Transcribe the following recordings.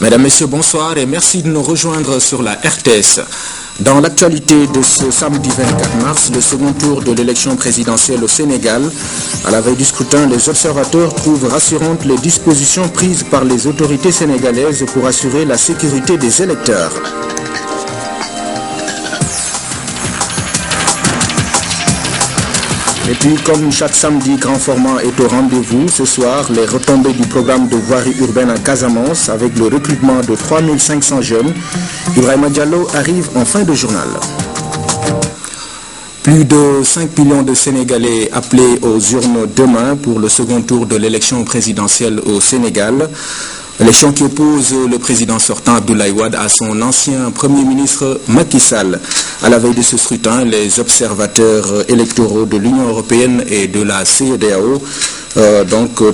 Mesdames, Messieurs, bonsoir et merci de nous rejoindre sur la RTS. Dans l'actualité de ce samedi 24 mars, le second tour de l'élection présidentielle au Sénégal, à la veille du scrutin, les observateurs trouvent rassurantes les dispositions prises par les autorités sénégalaises pour assurer la sécurité des électeurs. Et puis, comme chaque samedi, grand format est au rendez-vous. Ce soir, les retombées du programme de voirie urbaine à Casamance avec le recrutement de 3500 jeunes. Ibrahima Diallo arrive en fin de journal. Plus de 5 millions de Sénégalais appelés aux urnes demain pour le second tour de l'élection présidentielle au Sénégal. Élection qui oppose le président sortant Abdoulaye Wade à son ancien Premier ministre Macky Sall. À la veille de ce scrutin, les observateurs électoraux de l'Union européenne et de la CEDEAO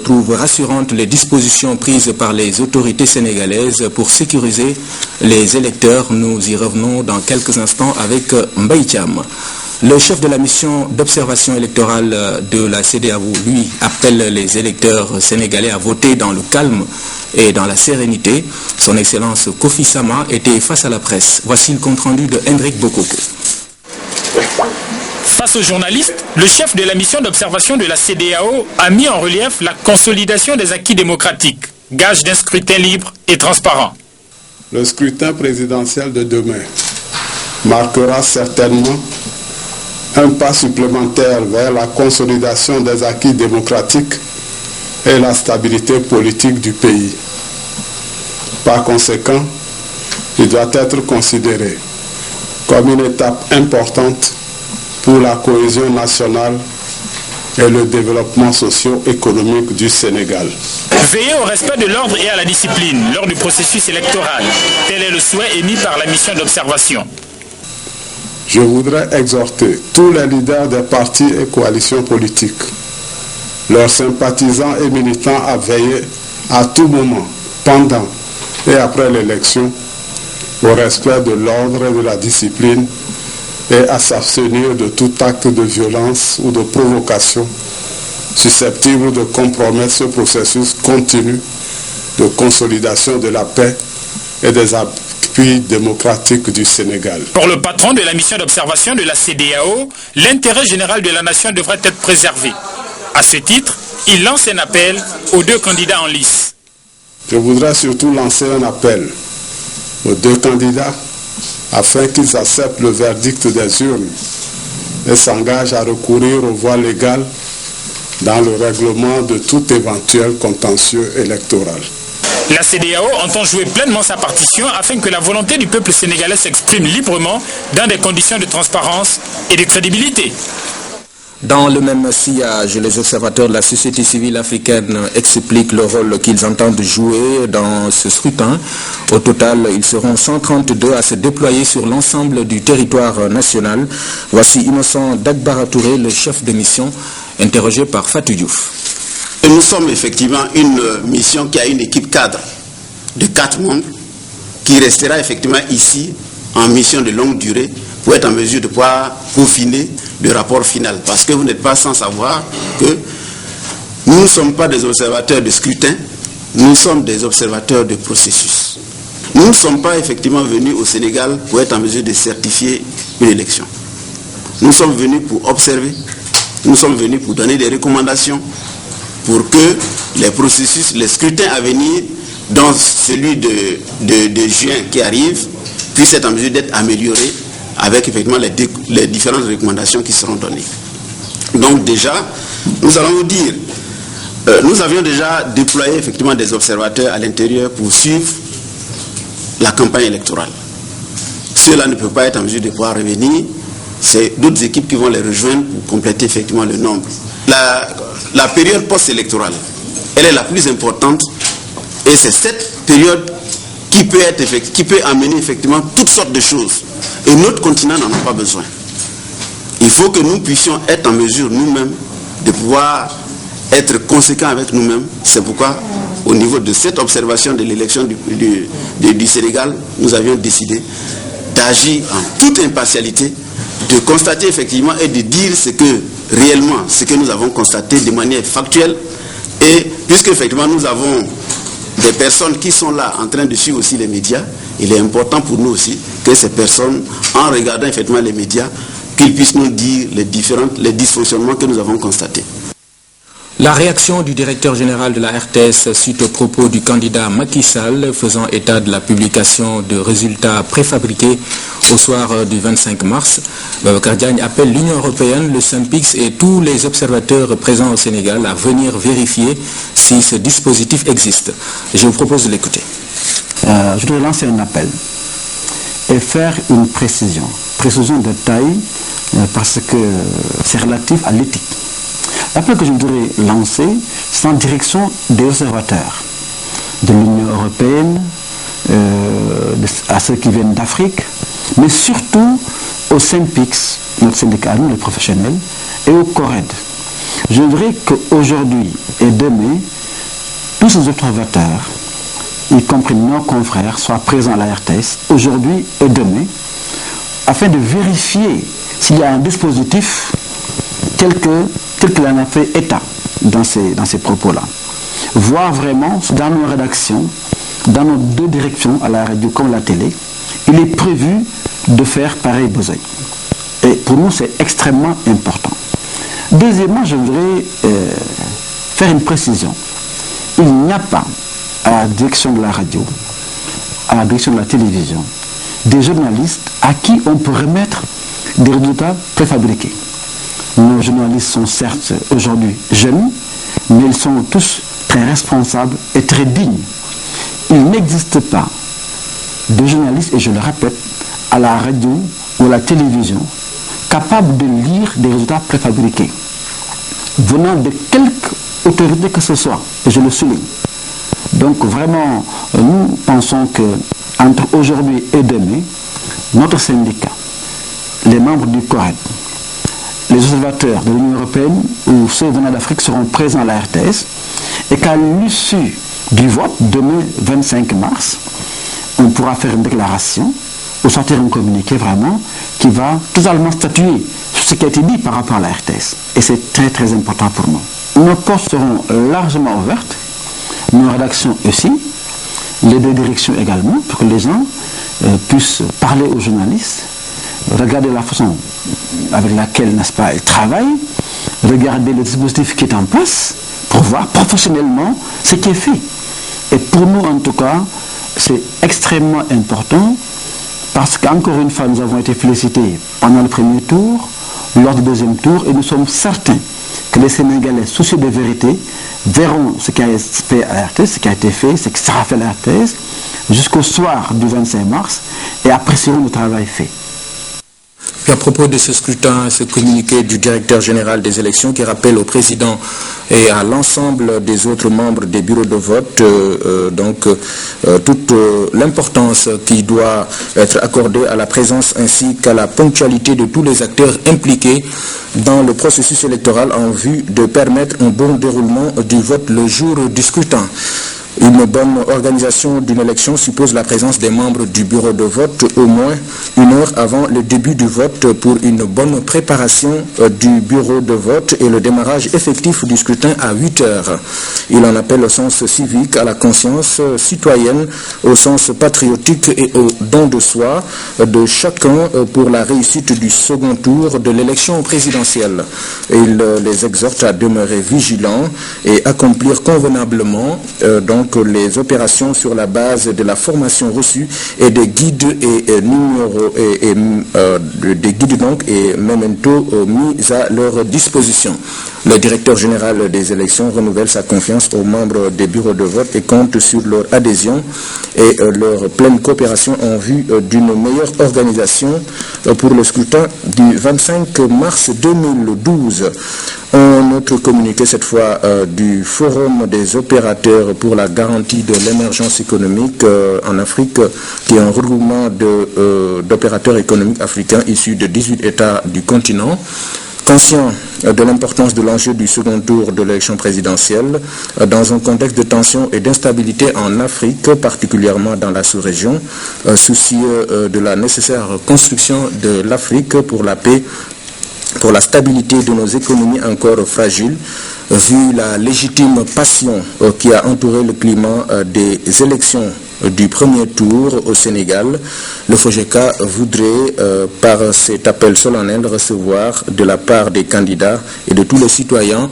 trouvent rassurantes les dispositions prises par les autorités sénégalaises pour sécuriser les électeurs. Nous y revenons dans quelques instants avec Mbaye Thiam. Le chef de la mission d'observation électorale de la CEDEAO, lui, appelle les électeurs sénégalais à voter dans le calme et dans la sérénité. Son Excellence Kofi Sama était face à la presse. Voici le compte-rendu de Hendrik Bokoko. Face aux journalistes, le chef de la mission d'observation de la CEDEAO a mis en relief la consolidation des acquis démocratiques, gage d'un scrutin libre et transparent. Le scrutin présidentiel de demain marquera certainement un pas supplémentaire vers la consolidation des acquis démocratiques et la stabilité politique du pays. Par conséquent, il doit être considéré comme une étape importante pour la cohésion nationale et le développement socio-économique du Sénégal. Veiller au respect de l'ordre et à la discipline lors du processus électoral, tel est le souhait émis par la mission d'observation. Je voudrais exhorter tous les leaders des partis et coalitions politiques, leurs sympathisants et militants à veiller à tout moment, pendant et après l'élection, au respect de l'ordre et de la discipline et à s'abstenir de tout acte de violence ou de provocation susceptible de compromettre ce processus continu de consolidation de la paix et des appuis démocratiques du Sénégal. Pour le patron de la mission d'observation de la CEDEAO, l'intérêt général de la nation devrait être préservé. À ce titre, il lance un appel aux deux candidats en lice. Je voudrais surtout lancer un appel aux deux candidats afin qu'ils acceptent le verdict des urnes et s'engagent à recourir aux voies légales dans le règlement de tout éventuel contentieux électoral. La CEDEAO entend jouer pleinement sa partition afin que la volonté du peuple sénégalais s'exprime librement dans des conditions de transparence et de crédibilité. Dans le même sillage, les observateurs de la société civile africaine expliquent le rôle qu'ils entendent jouer dans ce scrutin. Au total, ils seront 132 à se déployer sur l'ensemble du territoire national. Voici Innocent Dagbara Touré, le chef de mission, interrogé par Fatou Diouf. Nous sommes effectivement une mission qui a une équipe cadre de 4 membres qui restera effectivement ici en mission de longue durée pour être en mesure de pouvoir peaufiner le rapport final. Parce que vous n'êtes pas sans savoir que nous ne sommes pas des observateurs de scrutin, nous sommes des observateurs de processus. Nous ne sommes pas effectivement venus au Sénégal pour être en mesure de certifier une élection. Nous sommes venus pour observer, nous sommes venus pour donner des recommandations pour que les processus, les scrutins à venir, dont celui de juin qui arrive, puissent être en mesure d'être améliorés avec effectivement les différentes recommandations qui seront données. Donc déjà, nous allons vous dire, nous avions déjà déployé effectivement des observateurs à l'intérieur pour suivre la campagne électorale. Ceux-là ne peuvent pas être en mesure de pouvoir revenir, c'est d'autres équipes qui vont les rejoindre pour compléter effectivement le nombre. La période post-électorale, elle est la plus importante et c'est cette période qui peut amener effectivement toutes sortes de choses. Et notre continent n'en a pas besoin. Il faut que nous puissions être en mesure nous-mêmes de pouvoir être conséquents avec nous-mêmes. C'est pourquoi au niveau de cette observation de l'élection du Sénégal, nous avions décidé d'agir en toute impartialité, de constater effectivement et de dire ce que nous avons constaté de manière factuelle. Et puisque effectivement nous avons des personnes qui sont là en train de suivre aussi les médias, il est important pour nous aussi que ces personnes, en regardant effectivement les médias, qu'ils puissent nous dire les dysfonctionnements que nous avons constatés. La réaction du directeur général de la RTS suite aux propos du candidat Macky Sall faisant état de la publication de résultats préfabriqués au soir du 25 mars. Babacar Diagne appelle l'Union européenne, le SYNPICS et tous les observateurs présents au Sénégal à venir vérifier si ce dispositif existe. Je vous propose de l'écouter. Je voudrais lancer un appel et faire une précision de taille parce que c'est relatif à l'éthique. L'appel que je voudrais lancer, c'est en direction des observateurs de l'Union européenne, à ceux qui viennent d'Afrique, mais surtout au SYNPICS, notre syndicat, nous les professionnels, et au CORED. Je voudrais qu'aujourd'hui et demain, tous ces observateurs, y compris nos confrères, soient présents à la RTS, aujourd'hui et demain, afin de vérifier s'il y a un dispositif tel qu'il en a fait état dans ces propos-là. Voir vraiment dans nos rédactions, dans nos deux directions, à la radio comme à la télé, il est prévu de faire pareil besoin. Et pour nous, c'est extrêmement important. Deuxièmement, je voudrais faire une précision. Il n'y a pas à la direction de la radio, à la direction de la télévision, des journalistes à qui on peut remettre des résultats préfabriqués. Nos journalistes sont certes aujourd'hui jeunes, mais ils sont tous très responsables et très dignes. Il n'existe pas de journalistes, et je le répète, à la radio ou à la télévision, capables de lire des résultats préfabriqués, venant de quelque autorité que ce soit, et je le souligne. Donc vraiment, nous pensons que entre aujourd'hui et demain, notre syndicat, les membres du CORED, les observateurs de l'Union européenne ou ceux venant d'Afrique seront présents à la RTS et qu'à l'issue du vote, demain 25 mars, on pourra faire une déclaration ou sortir un communiqué vraiment qui va totalement statuer sur ce qui a été dit par rapport à la RTS. Et c'est très très important pour nous. Nos postes seront largement ouvertes, nos rédactions aussi, les deux directions également, pour que les gens puissent parler aux journalistes, regarder la façon avec laquelle, n'est-ce pas, ils travaillent, regarder le dispositif qui est en place pour voir professionnellement ce qui est fait. Et pour nous, en tout cas, c'est extrêmement important parce qu'encore une fois, nous avons été félicités pendant le premier tour, lors du deuxième tour, et nous sommes certains que les Sénégalais, soucieux de vérité, verront ce qui a été fait à la RTS, ce qui a été fait, ce qui sera fait à la RTS, jusqu'au soir du 25 mars, et apprécieront le travail fait. Puis à propos de ce scrutin, ce communiqué du directeur général des élections qui rappelle au président et à l'ensemble des autres membres des bureaux de vote toute l'importance qui doit être accordée à la présence ainsi qu'à la ponctualité de tous les acteurs impliqués dans le processus électoral en vue de permettre un bon déroulement du vote le jour du scrutin. Une bonne organisation d'une élection suppose la présence des membres du bureau de vote au moins une heure avant le début du vote pour une bonne préparation du bureau de vote et le démarrage effectif du scrutin à 8 heures. Il en appelle au sens civique, à la conscience citoyenne, au sens patriotique et au don de soi de chacun pour la réussite du second tour de l'élection présidentielle. Et il les exhorte à demeurer vigilants et accomplir convenablement les opérations sur la base de la formation reçue et des guides et numéros des guides et mementos mis à leur disposition. Le directeur général des élections renouvelle sa confiance aux membres des bureaux de vote et compte sur leur adhésion et leur pleine coopération en vue d'une meilleure organisation pour le scrutin du 25 mars 2012. Un autre communiqué cette fois du Forum des opérateurs pour la garantie de l'émergence économique en Afrique, qui est un regroupement d'opérateurs économiques africains issus de 18 États du continent. Conscient de l'importance de l'enjeu du second tour de l'élection présidentielle, dans un contexte de tension et d'instabilité en Afrique, particulièrement dans la sous-région, soucieux de la nécessaire construction de l'Afrique pour la paix, pour la stabilité de nos économies encore fragiles, vu la légitime passion qui a entouré le climat des élections du premier tour au Sénégal, le FOGECA voudrait, par cet appel solennel, recevoir de la part des candidats et de tous les citoyens,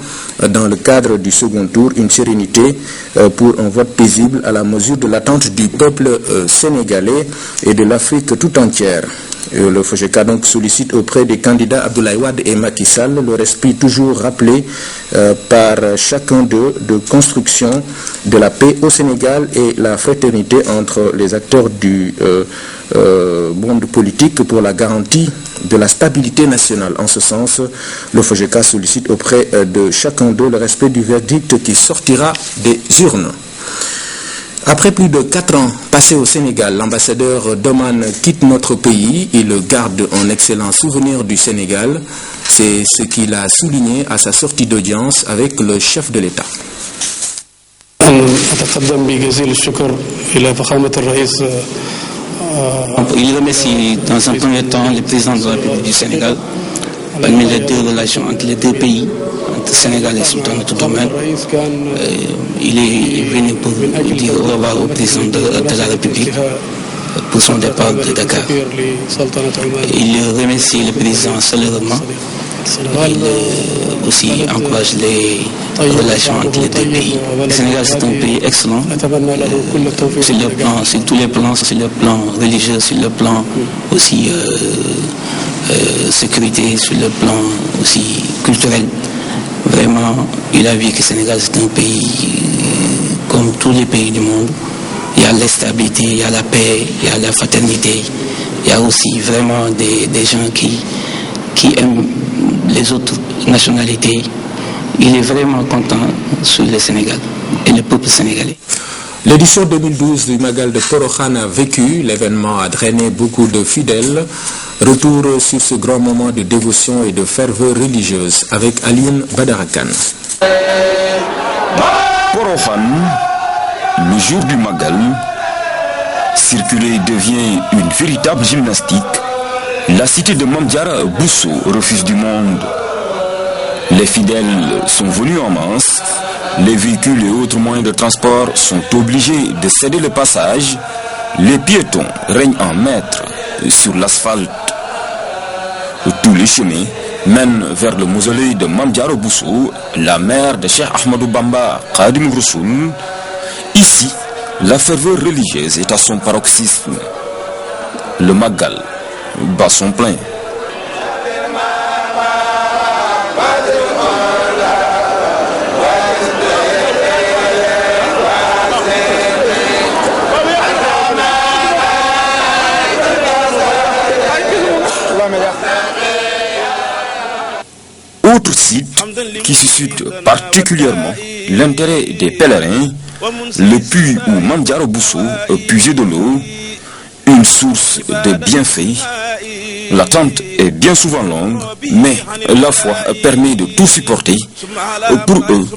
dans le cadre du second tour, une sérénité pour un vote paisible à la mesure de l'attente du peuple sénégalais et de l'Afrique tout entière. Le FOGECA donc sollicite auprès des candidats Abdoulaye Wade et Macky Sall leur esprit toujours rappelé par chacun d'eux de construction de la paix au Sénégal et la fraternité entre les acteurs du monde politique pour la garantie de la stabilité nationale. En ce sens, le FOGECA sollicite auprès de chacun d'eux le respect du verdict qui sortira des urnes. Après plus de 4 ans passés au Sénégal, l'ambassadeur d'Oman quitte notre pays. Il garde un excellent souvenir du Sénégal. C'est ce qu'il a souligné à sa sortie d'audience avec le chef de l'État. Il remercie dans un premier temps le président de la République du Sénégal, parmi les deux relations entre les deux pays, entre le Sénégal et le Sultan de Toumane. Il est venu pour dire au revoir au président de la République pour son départ de Dakar. Il remercie le président chaleureusement. Il aussi encourage les relations entre les deux pays. Le Sénégal, c'est un pays excellent sur tous les plans, sur le plan religieux, sur le plan aussi sécurité, sur le plan aussi culturel. Vraiment, il a vu que le Sénégal, c'est un pays comme tous les pays du monde. Il y a la stabilité, il y a la paix, il y a la fraternité. Il y a aussi vraiment des gens qui aiment les autres nationalités. Il est vraiment content sur le Sénégal et le peuple sénégalais. L'édition 2012 du Magal de Porokhane a vécu. L'événement a drainé beaucoup de fidèles. Retour sur ce grand moment de dévotion et de ferveur religieuse avec Aline Badarakan. Porokhane, le jour du Magal, circuler devient une véritable gymnastique. La cité de Mame Diarra Bousso refuse du monde. Les fidèles sont venus en masse. Les véhicules et autres moyens de transport sont obligés de céder le passage. Les piétons règnent en maître sur l'asphalte. Tous les chemins mènent vers le mausolée de Mame Diarra Bousso, la mère de Cheikh Ahmadou Bamba Khadim Rassoul. Ici, la ferveur religieuse est à son paroxysme. Le Magal bat son plein. Autre site qui suscite particulièrement l'intérêt des pèlerins, le puits où Mame Diarra Bousso puisait de l'eau, une source de bienfaits. L'attente est bien souvent longue, mais la foi permet de tout supporter. Pour eux,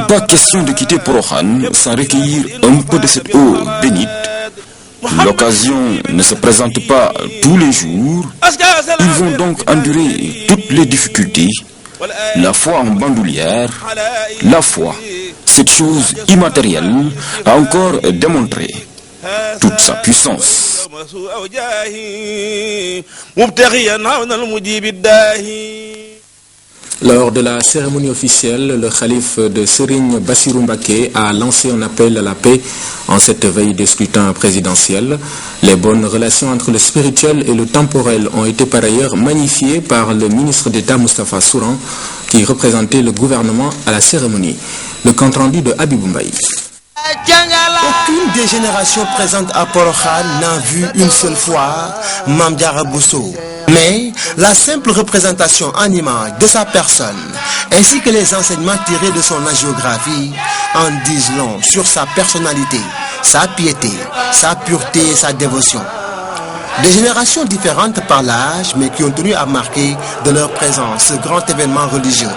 pas question de quitter Porokhane sans recueillir un peu de cette eau bénite. L'occasion ne se présente pas tous les jours. Ils vont donc endurer toutes les difficultés. La foi en bandoulière, la foi, cette chose immatérielle, a encore démontré toute sa puissance. Lors de la cérémonie officielle, le khalife de Serigne Bassirou Mbacké a lancé un appel à la paix en cette veille de scrutin présidentiel. Les bonnes relations entre le spirituel et le temporel ont été par ailleurs magnifiées par le ministre d'État Moustapha Souran qui représentait le gouvernement à la cérémonie. Le compte-rendu de Habibou Mbaye. Aucune des générations présentes à Porokhane n'a vu une seule fois Mame Diarra Bousso. Mais la simple représentation en image de sa personne, ainsi que les enseignements tirés de son hagiographie, en disent long sur sa personnalité, sa piété, sa pureté et sa dévotion. Des générations différentes par l'âge, mais qui ont tenu à marquer de leur présence ce grand événement religieux.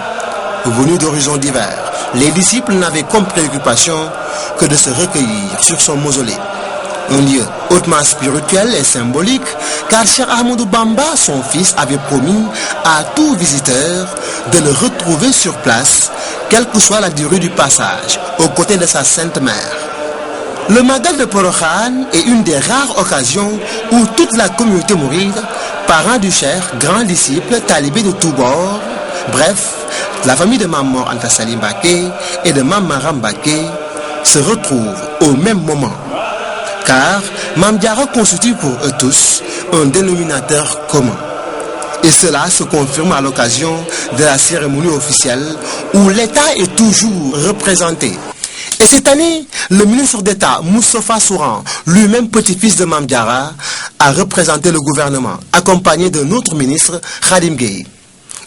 Venus d'horizons divers, les disciples n'avaient comme préoccupation que de se recueillir sur son mausolée. Un lieu hautement spirituel et symbolique, car Cheikh Ahmadou Bamba, son fils, avait promis à tout visiteur de le retrouver sur place, quelle que soit la durée du passage, aux côtés de sa sainte mère. Le Magal de Porokhane est une des rares occasions où toute la communauté mouride, parents du Cheikh, grands disciples, talibés de tous bords, bref, la famille de Mamor Anta Sali Mbacké et de Mamara Mbacké se retrouvent au même moment. Car Mame Diarra constitue pour eux tous un dénominateur commun. Et cela se confirme à l'occasion de la cérémonie officielle où l'État est toujours représenté. Et cette année, le ministre d'État Moustapha Souran, lui-même petit-fils de Mame Diarra, a représenté le gouvernement, accompagné d'un autre ministre, Khadim Gueye.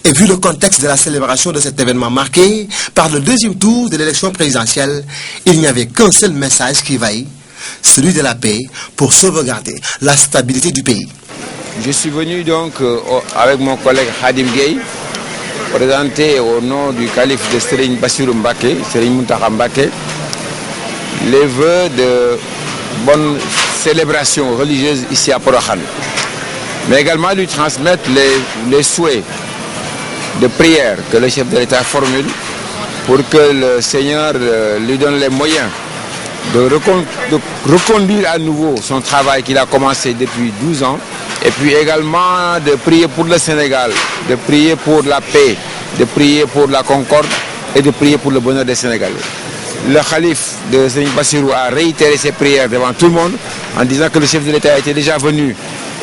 Et vu le contexte de la célébration de cet événement marqué par le deuxième tour de l'élection présidentielle, il n'y avait qu'un seul message qui vaille, celui de la paix pour sauvegarder la stabilité du pays. Je suis venu donc avec mon collègue Khadim Gueye présenter au nom du calife de Serigne Bassirou Mbacké, Serigne Mountakha Mbacké, les vœux de bonne célébration religieuse ici à Porokhane, mais également lui transmettre les souhaits de prière que le chef de l'État formule pour que le Seigneur lui donne les moyens de reconduire à nouveau son travail qu'il a commencé depuis 12 ans, et puis également de prier pour le Sénégal, de prier pour la paix, de prier pour la concorde et de prier pour le bonheur des Sénégalais. Le calife de Serigne Bassirou a réitéré ses prières devant tout le monde en disant que le chef de l'État était déjà venu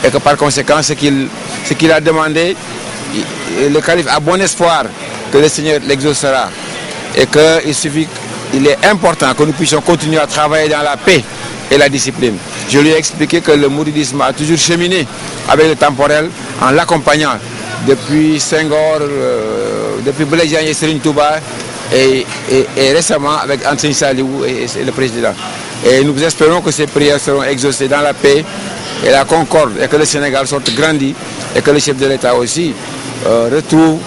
et que par conséquent ce qu'il a demandé, le calife a bon espoir que le Seigneur l'exaucera et qu'il est important que nous puissions continuer à travailler dans la paix et la discipline. Je lui ai expliqué que le mouridisme a toujours cheminé avec le temporel en l'accompagnant depuis Senghor, depuis Blaise Diagne et Serigne Touba et récemment avec Anseigne Saliou et le président. Et nous espérons que ces prières seront exaucées dans la paix et la concorde et que le Sénégal sorte grandi et que le chef de l'État aussi retrouve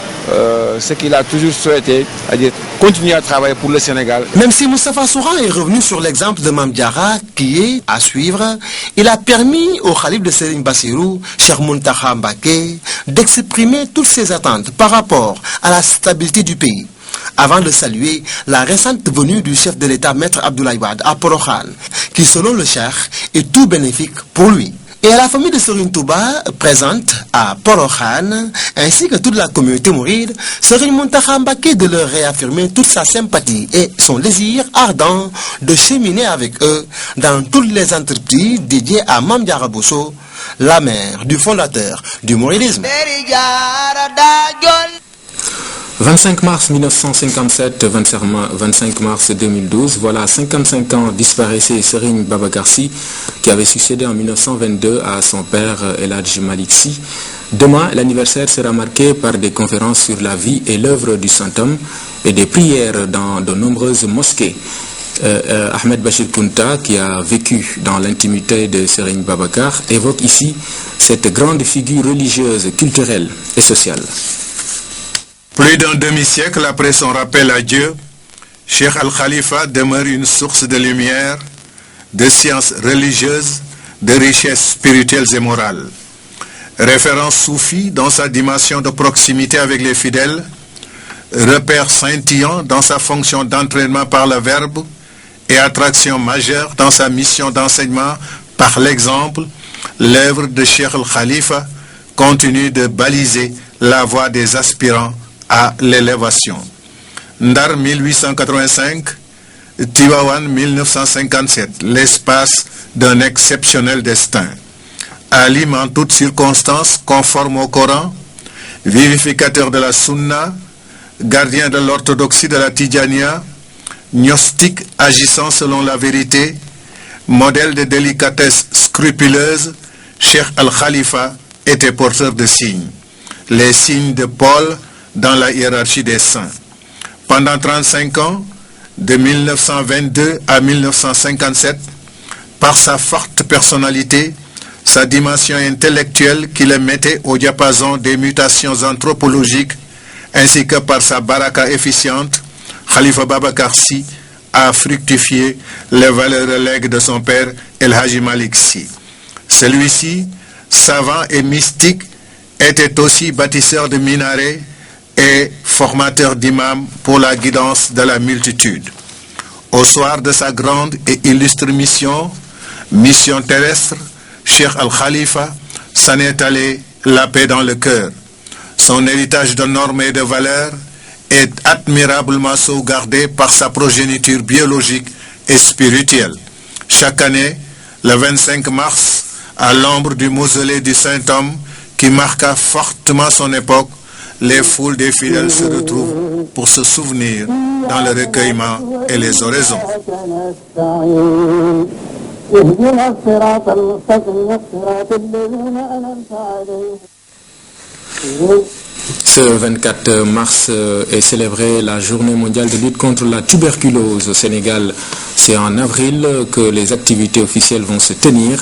ce qu'il a toujours souhaité, c'est-à-dire continuer à travailler pour le Sénégal. Même si Moustapha Souran est revenu sur l'exemple de Mame Diarra qui est à suivre, il a permis au khalife de Serigne Bassirou, Cheikh Mountakha Mbacké, d'exprimer toutes ses attentes par rapport à la stabilité du pays, avant de saluer la récente venue du chef de l'État, Maître Abdoulaye Wade, à Porokhane, qui selon le Cheikh est tout bénéfique pour lui. Et à la famille de Serigne Touba présente à Porokhane, ainsi que toute la communauté mouride, Serigne Mountakha Mbacké de leur réaffirmer toute sa sympathie et son désir ardent de cheminer avec eux dans toutes les entreprises dédiées à Mame Diarra Bousso, la mère du fondateur du mouridisme. 25 mars 1957, 25 mars 2012, voilà 55 ans disparaissait Serigne Babacar Sy, qui avait succédé en 1922 à son père El Hadj Malick Sy. Demain, l'anniversaire sera marqué par des conférences sur la vie et l'œuvre du saint homme et des prières dans de nombreuses mosquées. Ahmed Bachir Kounta, qui a vécu dans l'intimité de Serigne Babacar, évoque ici cette grande figure religieuse, culturelle et sociale. Plus d'un demi-siècle après son rappel à Dieu, Cheikh Al-Khalifa demeure une source de lumière, de sciences religieuses, de richesses spirituelles et morales. Référence soufie dans sa dimension de proximité avec les fidèles, repère scintillant dans sa fonction d'entraînement par le verbe et attraction majeure dans sa mission d'enseignement par l'exemple, l'œuvre de Cheikh Al-Khalifa continue de baliser la voie des aspirants à l'élévation. Ndar 1885, Tivaouane 1957, l'espace d'un exceptionnel destin. Alim en toutes circonstances, conforme au Coran, vivificateur de la Sunna, gardien de l'orthodoxie de la Tidjania, gnostique agissant selon la vérité, modèle de délicatesse scrupuleuse, Cheikh Al-Khalifa était porteur de signes. Les signes de Paul dans la hiérarchie des saints. Pendant 35 ans, de 1922 à 1957, par sa forte personnalité, sa dimension intellectuelle qui le mettait au diapason des mutations anthropologiques, ainsi que par sa baraka efficiente, Khalifa Babacar Sy à fructifier les valeureux legs de son père El Hadji Malick Sy. Celui-ci, savant et mystique, était aussi bâtisseur de minarets et formateur d'imams pour la guidance de la multitude. Au soir de sa grande et illustre mission terrestre, Cheikh Al-Khalifa s'en est allé la paix dans le cœur. Son héritage de normes et de valeurs est admirablement sauvegardé par sa progéniture biologique et spirituelle. Chaque année, le 25 mars, à l'ombre du mausolée du Saint-Homme qui marqua fortement son époque, les foules des fidèles se retrouvent pour se souvenir dans le recueillement et les oraisons. Ce 24 mars est célébrée la journée mondiale de lutte contre la tuberculose au Sénégal. C'est en avril que les activités officielles vont se tenir.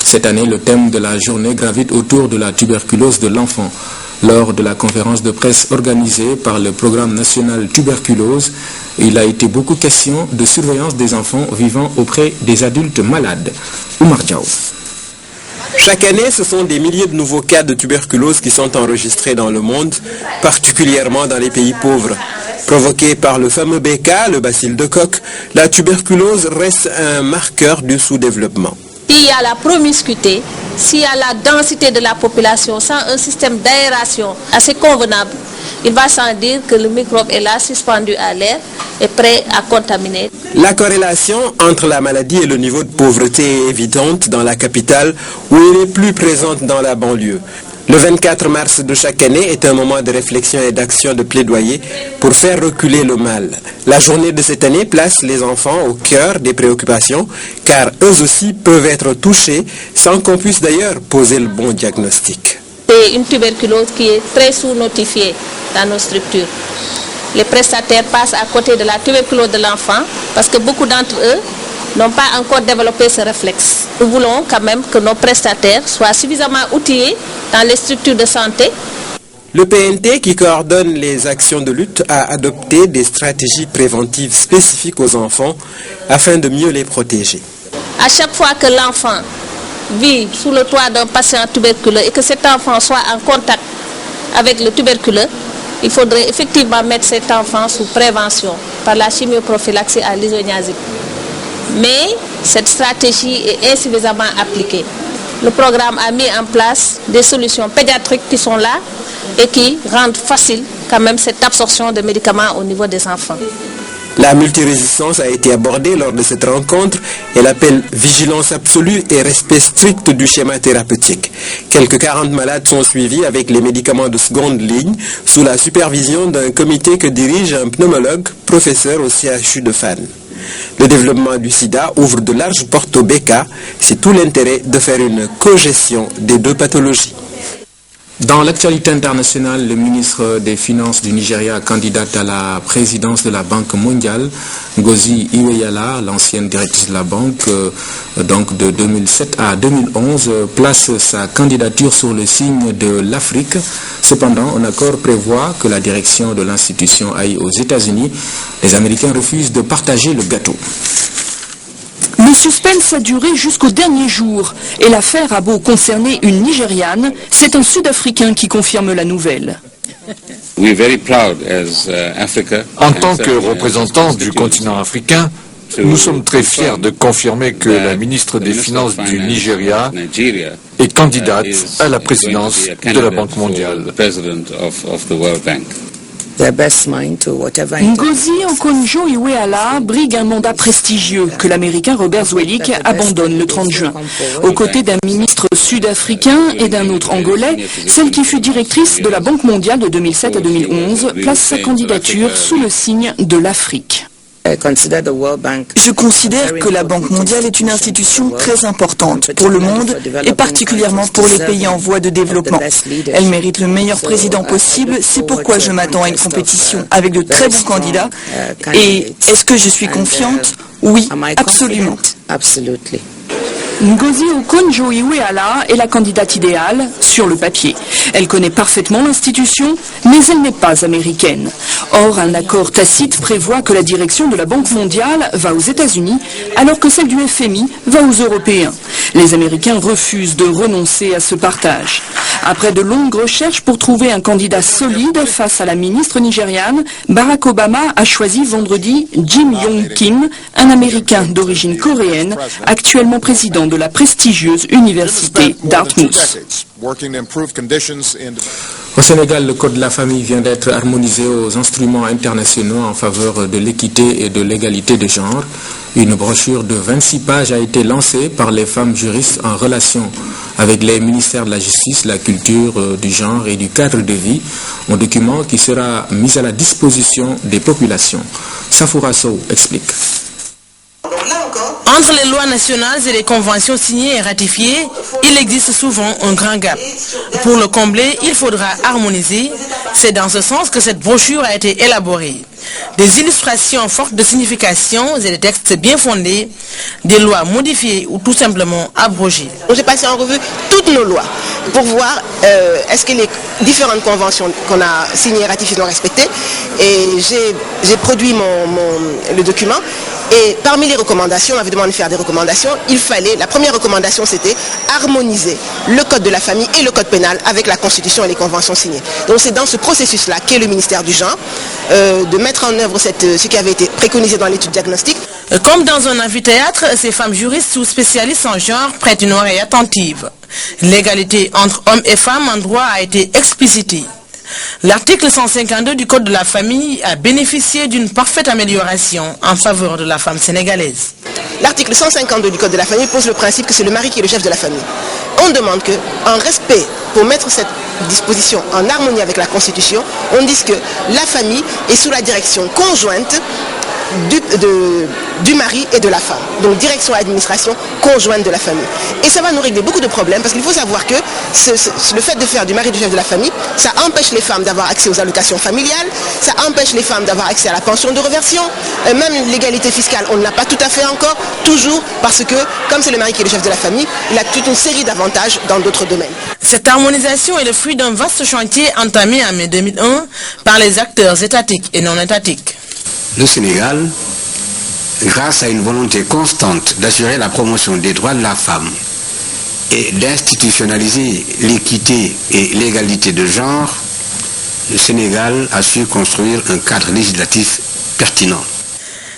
Cette année, le thème de la journée gravite autour de la tuberculose de l'enfant. Lors de la conférence de presse organisée par le programme national tuberculose, il a été beaucoup question de surveillance des enfants vivant auprès des adultes malades. Oumar Diaw. Chaque année, ce sont des milliers de nouveaux cas de tuberculose qui sont enregistrés dans le monde, particulièrement dans les pays pauvres. Provoquée par le fameux BK, le bacille de Koch, la tuberculose reste un marqueur du sous-développement. S'il y a la promiscuité, s'il y a la densité de la population sans un système d'aération assez convenable, il va sans dire que le microbe est là, suspendu à l'air et prêt à contaminer. La corrélation entre la maladie et le niveau de pauvreté est évidente dans la capitale où elle est plus présente dans la banlieue. Le 24 mars de chaque année est un moment de réflexion et d'action de plaidoyer pour faire reculer le mal. La journée de cette année place les enfants au cœur des préoccupations car eux aussi peuvent être touchés sans qu'on puisse d'ailleurs poser le bon diagnostic. C'est une tuberculose qui est très sous-notifiée dans nos structures. Les prestataires passent à côté de la tuberculose de l'enfant parce que beaucoup d'entre eux n'ont pas encore développé ce réflexe. Nous voulons quand même que nos prestataires soient suffisamment outillés dans les structures de santé. Le PNT, qui coordonne les actions de lutte, a adopté des stratégies préventives spécifiques aux enfants afin de mieux les protéger. À chaque fois que l'enfant vit sous le toit d'un patient tuberculeux et que cet enfant soit en contact avec le tuberculeux, il faudrait effectivement mettre cet enfant sous prévention par la chimioprophylaxie à l'isoniazide. Mais cette stratégie est insuffisamment appliquée. Le programme a mis en place des solutions pédiatriques qui sont là et qui rendent facile quand même cette absorption de médicaments au niveau des enfants. La multirésistance a été abordée lors de cette rencontre. Elle appelle vigilance absolue et respect strict du schéma thérapeutique. Quelques 40 malades sont suivis avec les médicaments de seconde ligne sous la supervision d'un comité que dirige un pneumologue, professeur au CHU de Fannes. Le développement du sida ouvre de larges portes au BK. C'est tout l'intérêt de faire une cogestion des deux pathologies. Dans l'actualité internationale, le ministre des Finances du Nigeria, candidate à la présidence de la Banque mondiale, Ngozi Iweala, l'ancienne directrice de la banque, donc de 2007 à 2011, place sa candidature sur le signe de l'Afrique. Cependant, un accord prévoit que la direction de l'institution aille aux États-Unis. Les Américains refusent de partager le gâteau. Le suspense a duré jusqu'au dernier jour et l'affaire a beau concerner une Nigériane, c'est un Sud-Africain qui confirme la nouvelle. En tant que représentants du continent africain, nous sommes très fiers de confirmer que la ministre des Finances du Nigeria est candidate à la présidence de la Banque mondiale. Ngozi Okonjo-Iweala brigue un mandat prestigieux que l'Américain Robert Zwelick abandonne le 30 juin. Aux côtés d'un ministre sud-africain et d'un autre angolais, celle qui fut directrice de la Banque mondiale de 2007 à 2011 place sa candidature sous le signe de l'Afrique. Je considère que la Banque mondiale est une institution très importante pour le monde et particulièrement pour les pays en voie de développement. Elle mérite le meilleur président possible, c'est pourquoi je m'attends à une compétition avec de très bons candidats. Et est-ce que je suis confiante? Oui, absolument. Ngozi Okonjo-Iweala est la candidate idéale sur le papier. Elle connaît parfaitement l'institution, mais elle n'est pas américaine. Or, un accord tacite prévoit que la direction de la Banque mondiale va aux États-Unis, alors que celle du FMI va aux Européens. Les Américains refusent de renoncer à ce partage. Après de longues recherches pour trouver un candidat solide face à la ministre nigériane, Barack Obama a choisi vendredi Jim Yong Kim, un Américain d'origine coréenne, actuellement président de la prestigieuse université Dartmouth. Au Sénégal, le Code de la famille vient d'être harmonisé aux instruments internationaux en faveur de l'équité et de l'égalité de genre. Une brochure de 26 pages a été lancée par les femmes juristes en relation avec les ministères de la Justice, la Culture, du genre et du cadre de vie. Un document qui sera mis à la disposition des populations. Safoura Sow explique. Entre les lois nationales et les conventions signées et ratifiées, il existe souvent un grand gap. Pour le combler, il faudra harmoniser. C'est dans ce sens que cette brochure a été élaborée. Des illustrations fortes de signification et des textes bien fondés, des lois modifiées ou tout simplement abrogées. J'ai passé en revue toutes nos lois pour voir est-ce que les différentes conventions qu'on a signées et ratifiées sont respectées. Et j'ai produit le document. Et parmi les recommandations, on avait demandé de faire des recommandations. La première recommandation, c'était harmoniser le code de la famille et le code pénal avec la Constitution et les conventions signées. Donc c'est dans ce processus-là qu'est le ministère du genre, de mettre en œuvre ce qui avait été préconisé dans l'étude diagnostique. Comme dans un amphithéâtre, ces femmes juristes ou spécialistes en genre prêtent une oreille attentive. L'égalité entre hommes et femmes en droit a été explicitée. L'article 152 du Code de la famille a bénéficié d'une parfaite amélioration en faveur de la femme sénégalaise. L'article 152 du Code de la famille pose le principe que c'est le mari qui est le chef de la famille. On demande qu'en respect, pour mettre cette disposition en harmonie avec la Constitution, on dise que la famille est sous la direction conjointe du mari et de la femme. Donc direction et administration conjointe de la famille. Et ça va nous régler beaucoup de problèmes parce qu'il faut savoir que le fait de faire du mari du chef de la famille, ça empêche les femmes d'avoir accès aux allocations familiales, ça empêche les femmes d'avoir accès à la pension de réversion, même l'égalité fiscale, on ne l'a pas tout à fait encore, toujours parce que comme c'est le mari qui est le chef de la famille, il a toute une série d'avantages dans d'autres domaines. Cette harmonisation est le fruit d'un vaste chantier entamé en mai 2001 par les acteurs étatiques et non étatiques. Le Sénégal, grâce à une volonté constante d'assurer la promotion des droits de la femme et d'institutionnaliser l'équité et l'égalité de genre, le Sénégal a su construire un cadre législatif pertinent.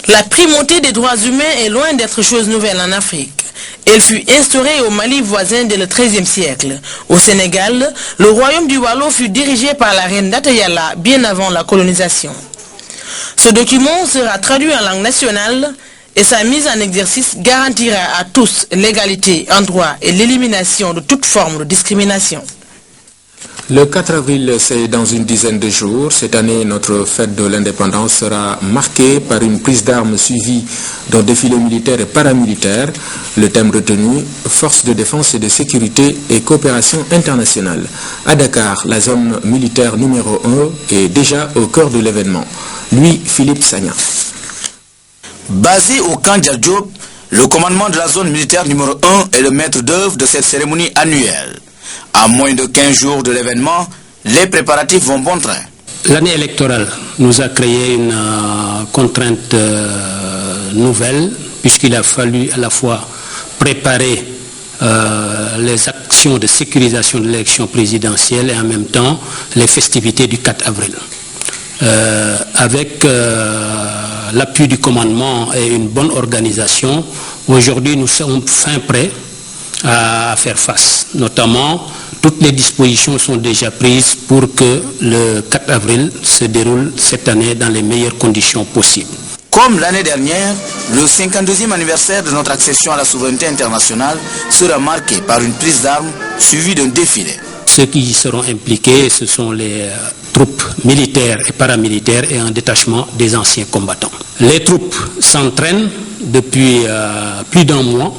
La primauté des droits humains est loin d'être chose nouvelle en Afrique. Elle fut instaurée au Mali voisin dès le XIIIe siècle. Au Sénégal, le royaume du Waalo fut dirigé par la reine Dateyala bien avant la colonisation. Ce document sera traduit en langue nationale et sa mise en exercice garantira à tous l'égalité en droit et l'élimination de toute forme de discrimination. Le 4 avril, c'est dans une dizaine de jours. Cette année, notre fête de l'indépendance sera marquée par une prise d'armes suivie d'un défilé militaire et paramilitaire. Le thème retenu, force de défense et de sécurité et coopération internationale. À Dakar, la zone militaire numéro 1 est déjà au cœur de l'événement. Lui, Philippe Sagna. Basé au camp Diop, le commandement de la zone militaire numéro 1 est le maître d'œuvre de cette cérémonie annuelle. À moins de 15 jours de l'événement, les préparatifs vont bon train. L'année électorale nous a créé une contrainte nouvelle, puisqu'il a fallu à la fois préparer les actions de sécurisation de l'élection présidentielle et en même temps les festivités du 4 avril. Avec l'appui du commandement et une bonne organisation, aujourd'hui nous sommes fin prêts à faire face. Notamment, toutes les dispositions sont déjà prises pour que le 4 avril se déroule cette année dans les meilleures conditions possibles. Comme l'année dernière, le 52e anniversaire de notre accession à la souveraineté internationale sera marqué par une prise d'armes suivie d'un défilé. Ceux qui y seront impliqués, ce sont les troupes militaires et paramilitaires et un détachement des anciens combattants. Les troupes s'entraînent depuis plus d'un mois,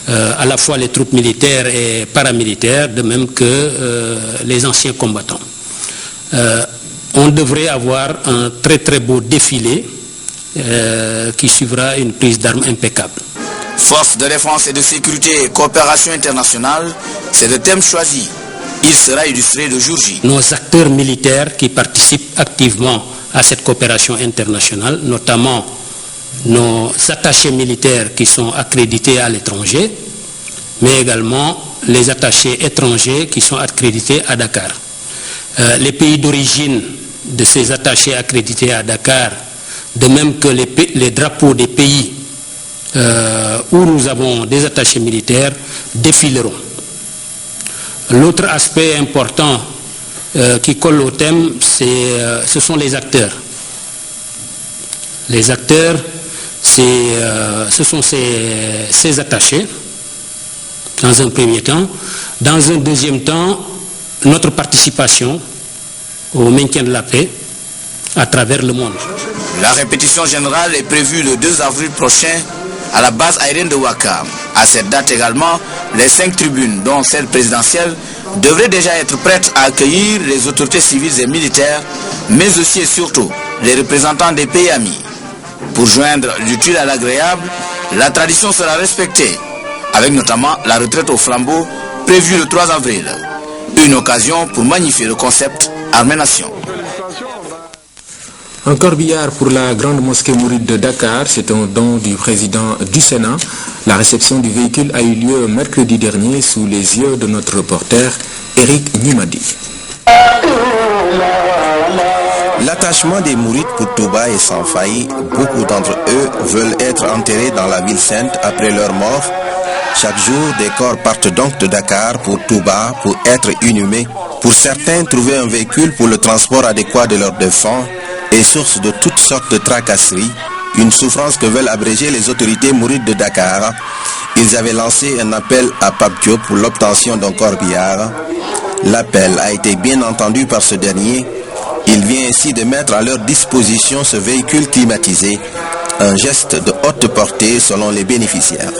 à la fois les troupes militaires et paramilitaires, de même que les anciens combattants. On devrait avoir un très très beau défilé qui suivra une prise d'armes impeccable. Force de défense et de sécurité et coopération internationale, c'est le thème choisi. Il sera illustré le jour J. Nos acteurs militaires qui participent activement à cette coopération internationale, notamment nos attachés militaires qui sont accrédités à l'étranger, mais également les attachés étrangers qui sont accrédités à Dakar. Les pays d'origine de ces attachés accrédités à Dakar, de même que les drapeaux des pays où nous avons des attachés militaires, défileront. L'autre aspect important qui colle au thème, ce sont les acteurs. Les acteurs, ce sont ces attachés, dans un premier temps. Dans un deuxième temps, notre participation au maintien de la paix à travers le monde. La répétition générale est prévue le 2 avril prochain à la base aérienne de Ouakam. À cette date également, les 5 tribunes, dont celle présidentielle, devraient déjà être prêtes à accueillir les autorités civiles et militaires, mais aussi et surtout les représentants des pays amis. Pour joindre l'utile à l'agréable, la tradition sera respectée, avec notamment la retraite au flambeau prévue le 3 avril. Une occasion pour magnifier le concept Armée-Nation. Un corbillard pour la grande mosquée mouride de Dakar, c'est un don du président du Sénat. La réception du véhicule a eu lieu mercredi dernier sous les yeux de notre reporter Eric Nimadi. L'attachement des Mourides pour Touba est sans faille. Beaucoup d'entre eux veulent être enterrés dans la ville sainte après leur mort. Chaque jour, des corps partent donc de Dakar pour Touba pour être inhumés. Pour certains, trouver un véhicule pour le transport adéquat de leurs défunts est source de toutes sortes de tracasseries, une souffrance que veulent abréger les autorités mourides de Dakar. Ils avaient lancé un appel à Pape Diop pour l'obtention d'un corbillard. L'appel a été bien entendu par ce dernier. Il vient ainsi de mettre à leur disposition ce véhicule climatisé, un geste de haute portée selon les bénéficiaires.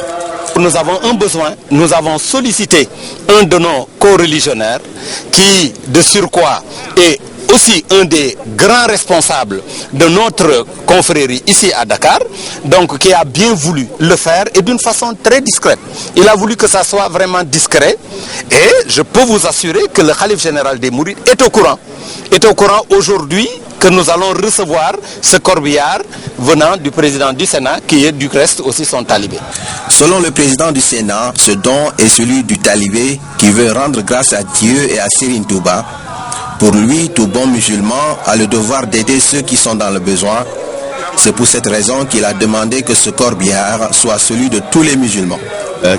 Nous avons un besoin, nous avons sollicité un de nos co-religionnaires qui, de surcroît, est aussi un des grands responsables de notre confrérie ici à Dakar, donc qui a bien voulu le faire et d'une façon très discrète. Il a voulu que ça soit vraiment discret et je peux vous assurer que le Khalife général des Mourides est au courant aujourd'hui que nous allons recevoir ce corbillard venant du président du Sénat qui est du reste aussi son talibé. Selon le président du Sénat, ce don est celui du talibé qui veut rendre grâce à Dieu et à Serigne Touba. Pour lui, tout bon musulman a le devoir d'aider ceux qui sont dans le besoin. C'est pour cette raison qu'il a demandé que ce corbillard soit celui de tous les musulmans.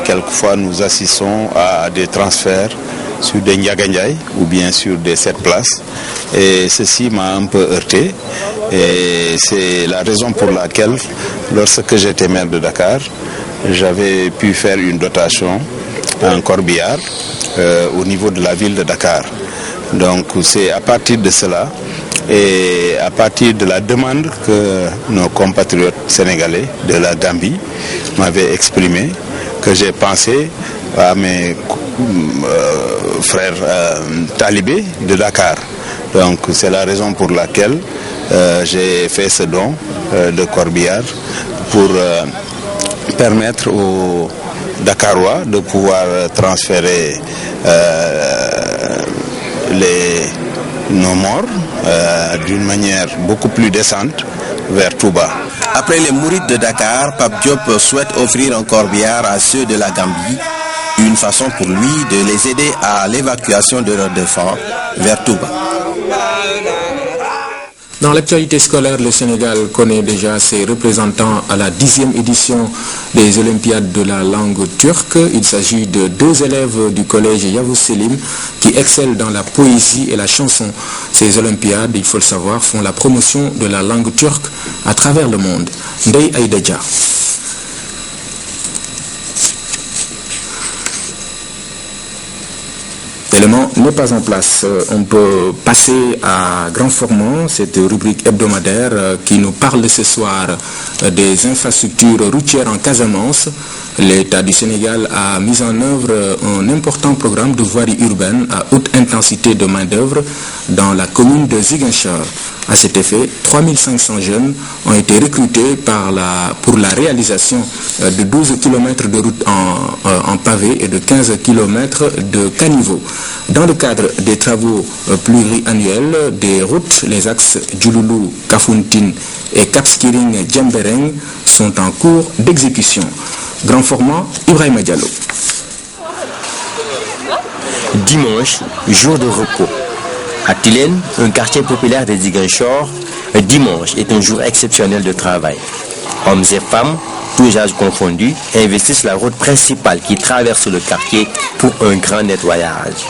Quelquefois, nous assistons à des transferts sur des Ndiagandiaï ou bien sur des 7 places. Et ceci m'a un peu heurté. Et c'est la raison pour laquelle, lorsque j'étais maire de Dakar, j'avais pu faire une dotation à un corbillard au niveau de la ville de Dakar. Donc c'est à partir de cela et à partir de la demande que nos compatriotes sénégalais de la Gambie m'avaient exprimé que j'ai pensé à mes frères talibés de Dakar. Donc c'est la raison pour laquelle j'ai fait ce don de corbillard pour permettre aux Dakarois de pouvoir transférer nos morts d'une manière beaucoup plus décente vers Touba. Après les Mourides de Dakar, Pape Diop souhaite offrir un corbillard à ceux de la Gambie, une façon pour lui de les aider à l'évacuation de leurs défunts vers Touba. Dans l'actualité scolaire, le Sénégal connaît déjà ses représentants à la 10e édition des Olympiades de la langue turque. Il s'agit de 2 élèves du collège Yavuz Selim qui excellent dans la poésie et la chanson. Ces Olympiades, il faut le savoir, font la promotion de la langue turque à travers le monde. Ndeye Aïdadja. L'élément n'est pas en place. On peut passer à grand format cette rubrique hebdomadaire qui nous parle ce soir des infrastructures routières en Casamance. L'État du Sénégal a mis en œuvre un important programme de voirie urbaine à haute intensité de main-d'œuvre dans la commune de Ziguinchor. À cet effet, 3500 jeunes ont été recrutés pour la réalisation de 12 km de route en pavé et de 15 km de caniveau. Dans le cadre des travaux pluriannuels des routes, les axes Djouloulou, Kafountine et Kapskiring-Djembereng sont en cours d'exécution. Grand format, Ibrahima Diallo. Dimanche, jour de repos. À Tilène, un quartier populaire de Ziguinchor, dimanche est un jour exceptionnel de travail. Hommes et femmes, tous âges confondus, investissent la route principale qui traverse le quartier pour un grand nettoyage.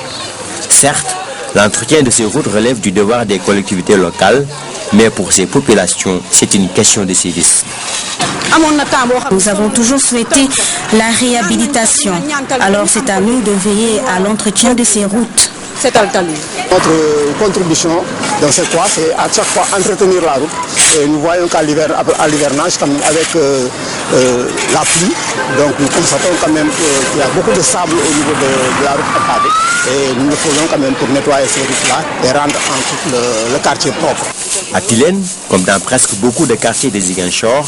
Certes, l'entretien de ces routes relève du devoir des collectivités locales, mais pour ces populations, c'est une question de civisme. Nous avons toujours souhaité la réhabilitation. Alors c'est à nous de veiller à l'entretien de ces routes. Notre contribution dans cette fois, c'est à chaque fois entretenir la route. Et nous voyons qu'à l'hivernage, avec la pluie, donc nous constatons quand même qu'il y a beaucoup de sable au niveau de la route pavée. Et nous le faisons quand même pour nettoyer ces routes-là et rendre ensuite le quartier propre. À Tilène, comme dans presque beaucoup de quartiers de Ziguinchor,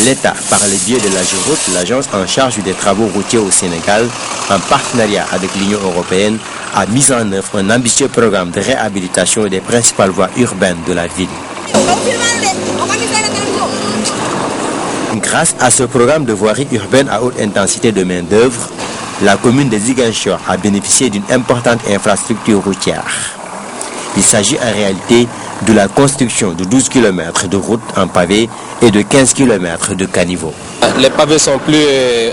l'État, par le biais de l'AGEROUTE, l'agence en charge des travaux routiers au Sénégal, en partenariat avec l'Union européenne, a mis en œuvre un ambitieux programme de réhabilitation des principales voies urbaines de la ville. Grâce à ce programme de voirie urbaine à haute intensité de main-d'œuvre, la commune de Ziguinchor a bénéficié d'une importante infrastructure routière. Il s'agit en réalité de la construction de 12 km de routes en pavé et de 15 km de caniveau. Les pavés sont plus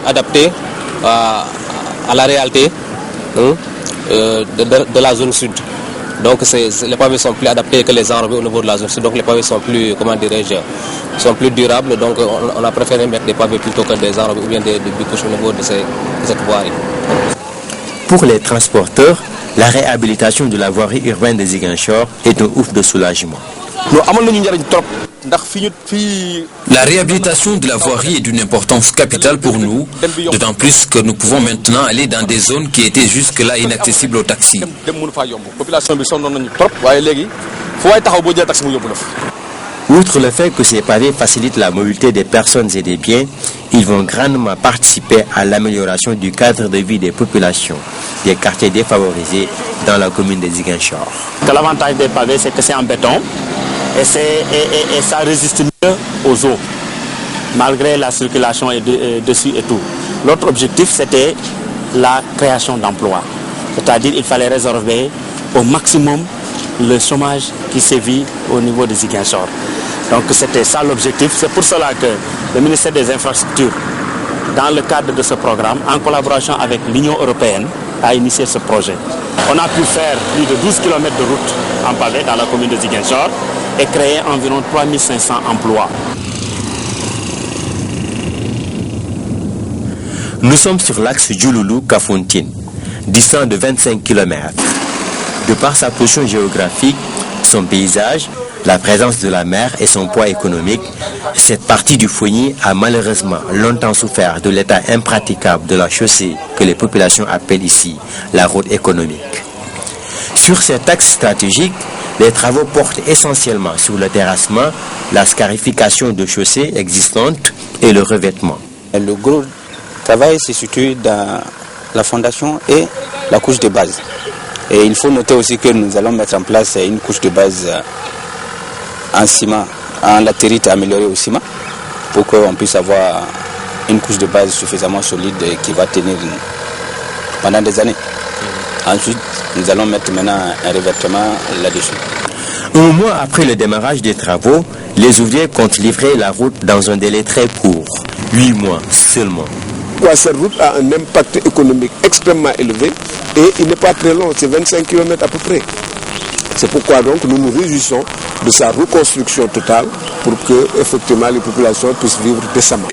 adaptés à la réalité de la zone sud. Donc les pavés sont plus adaptés que les enrobés au niveau de la zone sud. Donc les pavés sont plus, sont plus durables. Donc on a préféré mettre des pavés plutôt que des enrobés ou bien des bicouches au niveau de cette voirie. Pour les transporteurs, la réhabilitation de la voirie urbaine de Ziguinchor est un ouf de soulagement. La réhabilitation de la voirie est d'une importance capitale pour nous, d'autant plus que nous pouvons maintenant aller dans des zones qui étaient jusque-là inaccessibles aux taxis. Outre le fait que ces pavés facilitent la mobilité des personnes et des biens, ils vont grandement participer à l'amélioration du cadre de vie des populations des quartiers défavorisés dans la commune de Ziguinchor. L'avantage des pavés, c'est que c'est en béton et ça résiste mieux aux eaux, malgré la circulation dessus et tout. L'autre objectif, c'était la création d'emplois. C'est-à-dire qu'il fallait résorber au maximum le chômage qui sévit au niveau de Ziguinchor. Donc c'était ça l'objectif. C'est pour cela que le ministère des Infrastructures, dans le cadre de ce programme, en collaboration avec l'Union européenne, a initié ce projet. On a pu faire plus de 12 km de route en pavé dans la commune de Ziguinchor et créer environ 3500 emplois. Nous sommes sur l'axe Djouloulou-Kafountine, distant de 25 km. De par sa position géographique, son paysage, la présence de la mer et son poids économique, cette partie du Fogny a malheureusement longtemps souffert de l'état impraticable de la chaussée que les populations appellent ici la route économique. Sur cet axe stratégique, les travaux portent essentiellement sur le terrassement, la scarification de chaussées existantes et le revêtement. Le gros travail se situe dans la fondation et la couche de base. Et il faut noter aussi que nous allons mettre en place une couche de base en ciment, en latérite améliorée au ciment, pour qu'on puisse avoir une couche de base suffisamment solide qui va tenir pendant des années. Ensuite, nous allons mettre maintenant un revêtement là-dessus. Un mois après le démarrage des travaux, les ouvriers comptent livrer la route dans un délai très court, 8 mois seulement. Cette route a un impact économique extrêmement élevé et il n'est pas très long, c'est 25 km à peu près. C'est pourquoi donc nous nous réjouissons de sa reconstruction totale pour que effectivement les populations puissent vivre décemment.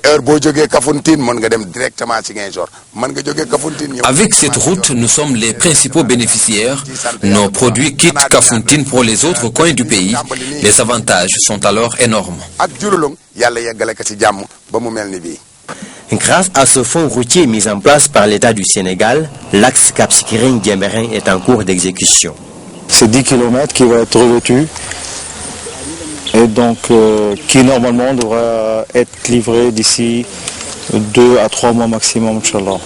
Avec cette route, nous sommes les principaux bénéficiaires. Nos produits quittent Kafountine pour les autres coins du pays. Les avantages sont alors énormes. Grâce à ce fonds routier mis en place par l'État du Sénégal, l'axe Kapskiring-Djembereng est en cours d'exécution. C'est 10 km qui va être revêtu et donc qui normalement devra être livré d'ici 2 à 3 mois maximum, Inch'Allah.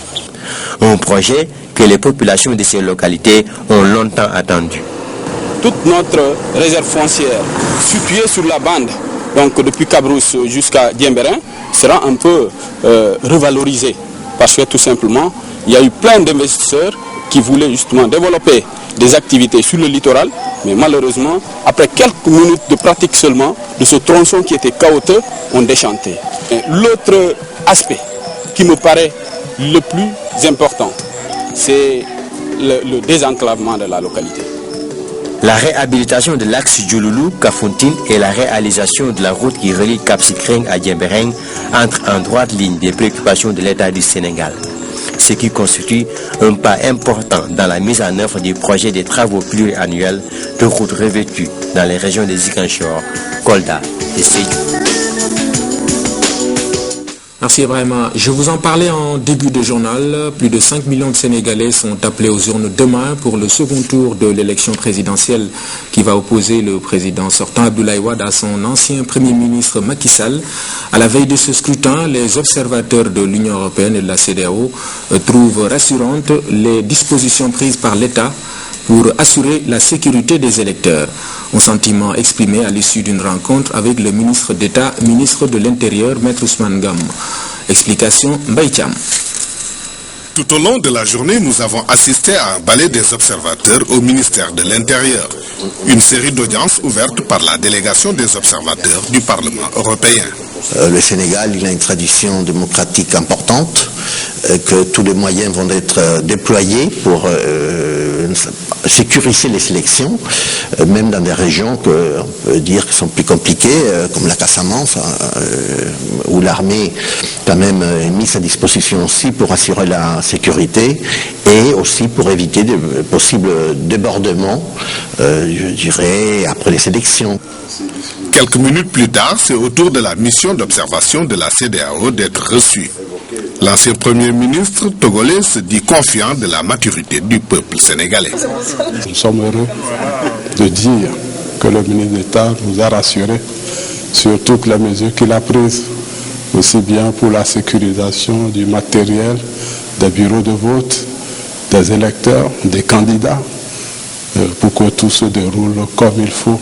Un projet que les populations de ces localités ont longtemps attendu. Toute notre réserve foncière située sur la bande, donc depuis Cabrousse jusqu'à Diembéring, sera un peu revalorisée. Parce que tout simplement, il y a eu plein d'investisseurs qui voulaient justement développer des activités sur le littoral, mais malheureusement, après quelques minutes de pratique seulement, de ce tronçon qui était chaotique, on déchanté. L'autre aspect qui me paraît le plus important, c'est le désenclavement de la localité. La réhabilitation de l'axe Djouloulou-Kafountine et la réalisation de la route qui relie Cap Skirring à Diembéring entrent en droite ligne des préoccupations de l'État du Sénégal, ce qui constitue un pas important dans la mise en œuvre du projet des travaux pluriannuels de routes revêtues dans les régions de Ziguinchor, Kolda et Sédhiou. Merci Ibrahima. Je vous en parlais en début de journal. Plus de 5 millions de Sénégalais sont appelés aux urnes demain pour le second tour de l'élection présidentielle qui va opposer le président sortant Abdoulaye Wade à son ancien Premier ministre Macky Sall. À la veille de ce scrutin, les observateurs de l'Union européenne et de la CEDEAO trouvent rassurantes les dispositions prises par l'État pour assurer la sécurité des électeurs. Un sentiment exprimé à l'issue d'une rencontre avec le ministre d'État, ministre de l'Intérieur, Maître Ousmane Gam. Explication Mbaye Thiam. Tout au long de la journée, nous avons assisté à un balai des observateurs au ministère de l'Intérieur. Une série d'audiences ouvertes par la délégation des observateurs du Parlement européen. Le Sénégal, il a une tradition démocratique importante, que tous les moyens vont être déployés pour sécuriser les élections, même dans des régions qu'on peut dire qui sont plus compliquées, comme la Casamance, où l'armée quand même est mise à disposition aussi pour assurer la sécurité et aussi pour éviter de possibles débordements, je dirais, après les élections. Quelques minutes plus tard, c'est au tour de la mission d'observation de la CEDEAO d'être reçue. L'ancien Premier ministre togolais se dit confiant de la maturité du peuple sénégalais. Nous sommes heureux de dire que le ministre d'État nous a rassurés sur toutes les mesures qu'il a prises, aussi bien pour la sécurisation du matériel, des bureaux de vote, des électeurs, des candidats, pour que tout se déroule comme il faut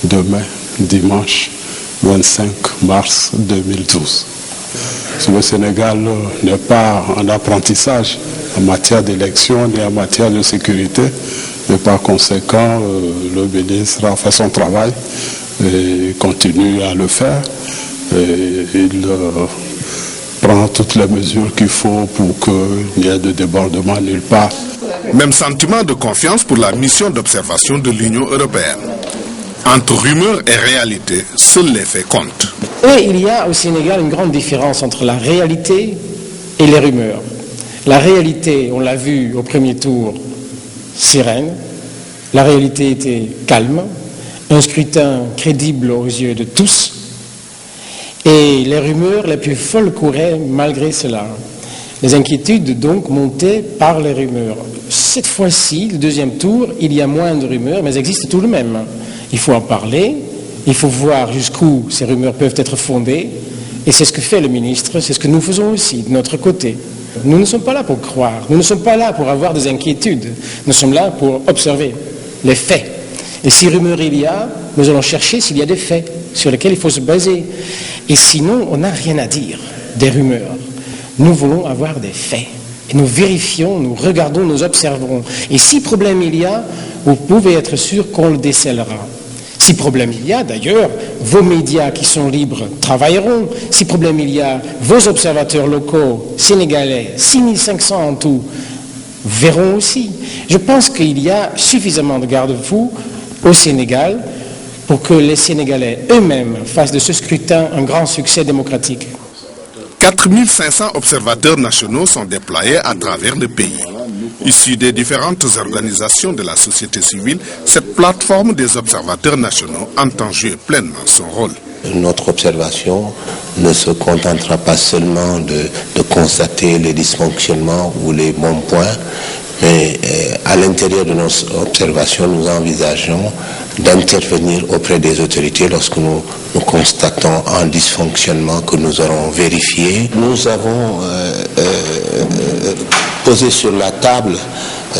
demain, dimanche 25 mars 2012. Le Sénégal n'est pas en apprentissage en matière d'élection ni en matière de sécurité, et par conséquent, le ministre a fait son travail et continue à le faire. Et il prend toutes les mesures qu'il faut pour qu'il n'y ait de débordement nulle part. Même sentiment de confiance pour la mission d'observation de l'Union européenne. Entre rumeurs et réalité, seuls les faits comptent. Et il y a au Sénégal une grande différence entre la réalité et les rumeurs. La réalité, on l'a vu au premier tour, sereine. La réalité était calme, un scrutin crédible aux yeux de tous. Et les rumeurs les plus folles couraient malgré cela. Les inquiétudes donc montaient par les rumeurs. Cette fois-ci, le deuxième tour, il y a moins de rumeurs, mais elles existent tout de même. Il faut en parler, il faut voir jusqu'où ces rumeurs peuvent être fondées, et c'est ce que fait le ministre, c'est ce que nous faisons aussi de notre côté. Nous ne sommes pas là pour croire, nous ne sommes pas là pour avoir des inquiétudes, nous sommes là pour observer les faits. Et si rumeur il y a, nous allons chercher s'il y a des faits sur lesquels il faut se baser. Et sinon, on n'a rien à dire des rumeurs. Nous voulons avoir des faits. Et nous vérifions, nous regardons, nous observerons. Et si problème il y a, vous pouvez être sûr qu'on le décèlera. Si problème il y a, d'ailleurs, vos médias qui sont libres travailleront. Si problème il y a, vos observateurs locaux, sénégalais, 6500 en tout, verront aussi. Je pense qu'il y a suffisamment de garde-fous au Sénégal pour que les Sénégalais eux-mêmes fassent de ce scrutin un grand succès démocratique. 4500 observateurs nationaux sont déployés à travers le pays. Issus des différentes organisations de la société civile, cette plateforme des observateurs nationaux entend jouer pleinement son rôle. Notre observation ne se contentera pas seulement de constater les dysfonctionnements ou les bons points, Mais à l'intérieur de nos observations, nous envisageons d'intervenir auprès des autorités lorsque nous constatons un dysfonctionnement que nous aurons vérifié. Nous avons posé sur la table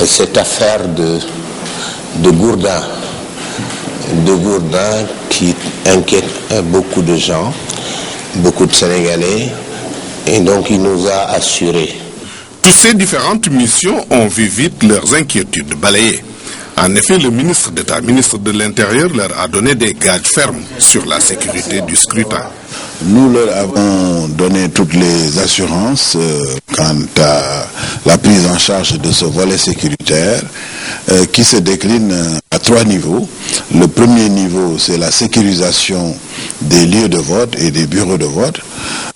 cette affaire de Gourdin qui inquiète beaucoup de gens, beaucoup de Sénégalais, et donc il nous a assuré. Toutes ces différentes missions ont vu vite leurs inquiétudes balayées. En effet, le ministre d'État, ministre de l'Intérieur, leur a donné des gages fermes sur la sécurité du scrutin. Nous leur avons donné toutes les assurances quant à la prise en charge de ce volet sécuritaire qui se décline à 3 niveaux. Le premier niveau, c'est la sécurisation des lieux de vote et des bureaux de vote,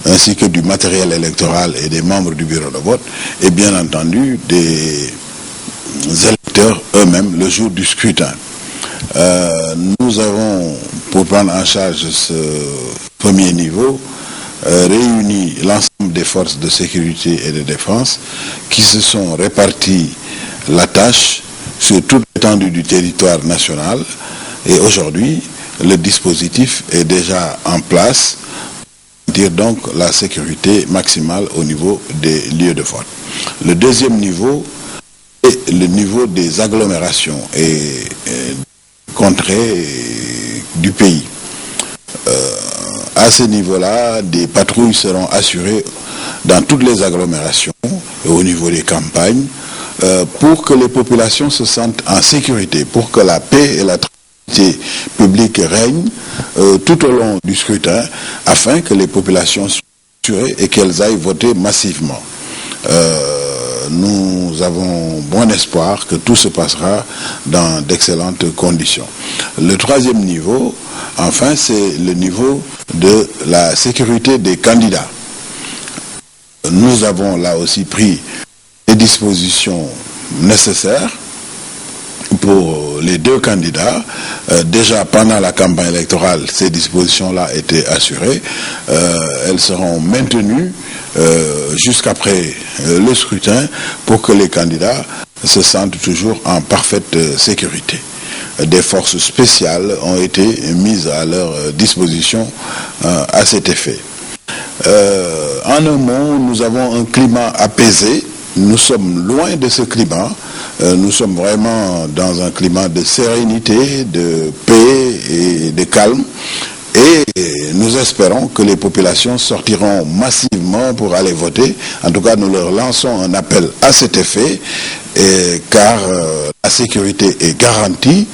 ainsi que du matériel électoral et des membres du bureau de vote, et bien entendu des électeurs eux-mêmes le jour du scrutin. Nous avons, pour prendre en charge ce premier niveau, réuni l'ensemble des forces de sécurité et de défense qui se sont réparties la tâche sur toute l'étendue du territoire national, et aujourd'hui le dispositif est déjà en place pour dire donc la sécurité maximale au niveau des lieux de vote. Le deuxième niveau est le niveau des agglomérations et contrées du pays. À ce niveau-là, des patrouilles seront assurées dans toutes les agglomérations et au niveau des campagnes pour que les populations se sentent en sécurité, pour que la paix et la tranquillité publique règnent tout au long du scrutin, afin que les populations soient assurées et qu'elles aillent voter massivement. Nous avons bon espoir que tout se passera dans d'excellentes conditions. Le troisième niveau, enfin, c'est le niveau de la sécurité des candidats. Nous avons là aussi pris les dispositions nécessaires pour les 2 candidats. Déjà pendant la campagne électorale, ces dispositions-là étaient assurées. Elles seront maintenues jusqu'après le scrutin pour que les candidats se sentent toujours en parfaite sécurité. Des forces spéciales ont été mises à leur disposition à cet effet. En un mot, nous avons un climat apaisé. Nous sommes loin de ce climat. Nous sommes vraiment dans un climat de sérénité, de paix et de calme. Et nous espérons que les populations sortiront massivement pour aller voter. En tout cas, nous leur lançons un appel à cet effet, car la sécurité est garantie,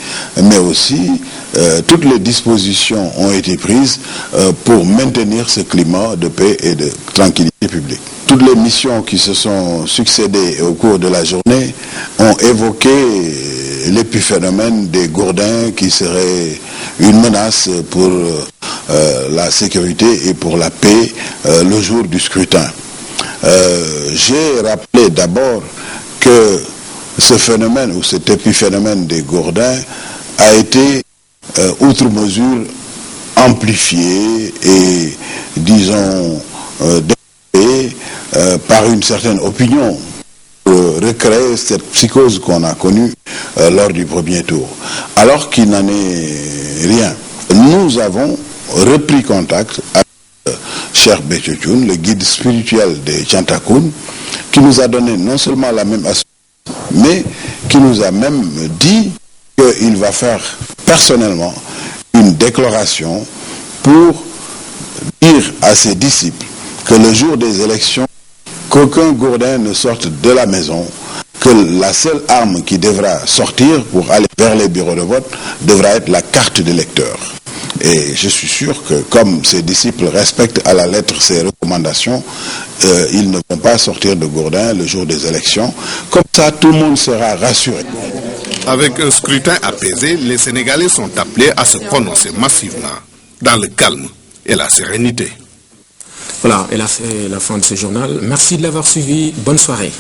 mais aussi toutes les dispositions ont été prises pour maintenir ce climat de paix et de tranquillité publique. Toutes les missions qui se sont succédées au cours de la journée ont évoqué l'épiphénomène des Gourdins qui serait une menace pour la sécurité et pour la paix le jour du scrutin. J'ai rappelé d'abord que ce phénomène ou cet épiphénomène des Gourdins a été outre mesure amplifié et, disons, développé par une certaine opinion pour recréer cette psychose qu'on a connue lors du premier tour. Alors qu'il n'en est rien. Nous avons repris contact avec Cheikh Béthio Thioune, le guide spirituel des Thiantakoun, qui nous a donné non seulement la même assurance, mais qui nous a même dit qu'il va faire personnellement une déclaration pour dire à ses disciples que le jour des élections, qu'aucun Gourdin ne sorte de la maison, que la seule arme qui devra sortir pour aller vers les bureaux de vote devra être la carte d'électeur. Et je suis sûr que comme ses disciples respectent à la lettre ces recommandations, ils ne vont pas sortir de Gourdin le jour des élections. Comme ça, tout le monde sera rassuré. Avec un scrutin apaisé, les Sénégalais sont appelés à se prononcer massivement, dans le calme et la sérénité. Voilà, et là c'est la fin de ce journal. Merci de l'avoir suivi. Bonne soirée.